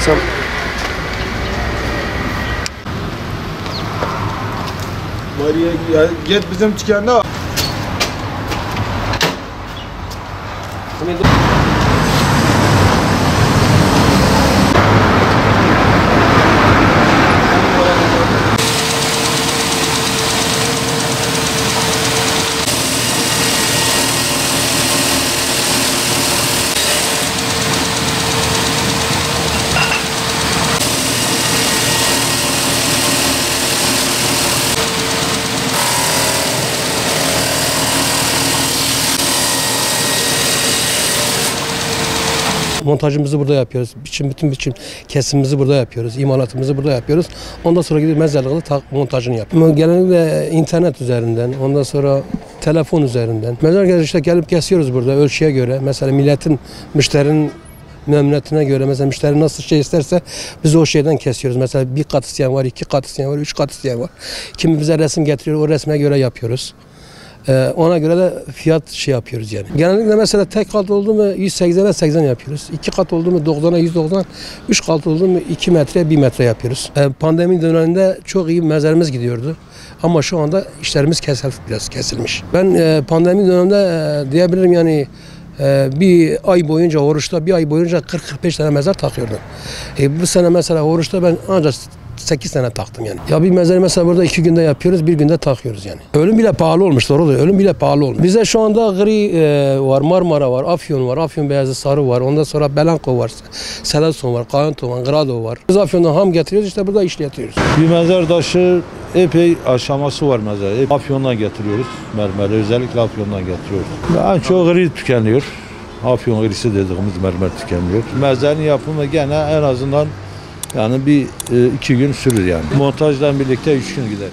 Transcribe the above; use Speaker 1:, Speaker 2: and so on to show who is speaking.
Speaker 1: baksam.
Speaker 2: Ya, git bizim dükkanda.
Speaker 1: Montajımızı burada yapıyoruz. Bütün kesimimizi burada yapıyoruz. İmalatımızı burada yapıyoruz. Ondan sonra gidip mezarlıkta montajını yapıyoruz. Genellikle internet üzerinden, ondan sonra telefon üzerinden. Mezarlıkta işte gelip kesiyoruz burada ölçüye göre. Mesela müşterinin memnuniyetine göre, mesela müşteri nasıl şey isterse biz o şeyden kesiyoruz. Mesela bir kat isteyen var, 2 kat isteyen var, 3 kat isteyen var. Kimi bize resim getiriyor, o resme göre yapıyoruz. Ona göre de fiyat şey yapıyoruz yani. Genellikle mesela tek kat oldu mu 180'e 80 yapıyoruz. 2 kat oldu mu 90'a 190, 3 kat oldu mu 2 metre 1 metre yapıyoruz. Pandemi döneminde çok iyi mezarımız gidiyordu. Ama şu anda işlerimiz biraz kesilmiş. Ben pandemi döneminde diyebilirim yani bir ay boyunca oruçta 40-45 tane mezar takıyordum. Bu sene mesela oruçta ben ancak 8 tane taktım yani. Ya bir mezarı mesela burada 2 günde yapıyoruz, 1 günde takıyoruz yani. Ölüm bile pahalı olmuş, doğru da ölüm bile pahalı olmuş. Bize şu anda gri var, Marmara var, Afyon var, Afyon beyazı sarı var, ondan sonra Belanko var, Selason var, Kayanto var, Grado var. Biz Afyon'dan ham getiriyoruz, işte burada işletiyoruz.
Speaker 3: Bir mezar taşı epey aşaması var mezar. Afyon'dan getiriyoruz mermeri, özellikle Afyon'dan getiriyoruz. En çok gri tükeniyor. Afyon grisi dediğimiz mermer tükeniyor. Mezarın yapımı gene en azından yani bir 2 gün sürür yani. Montajla birlikte 3 gün gider.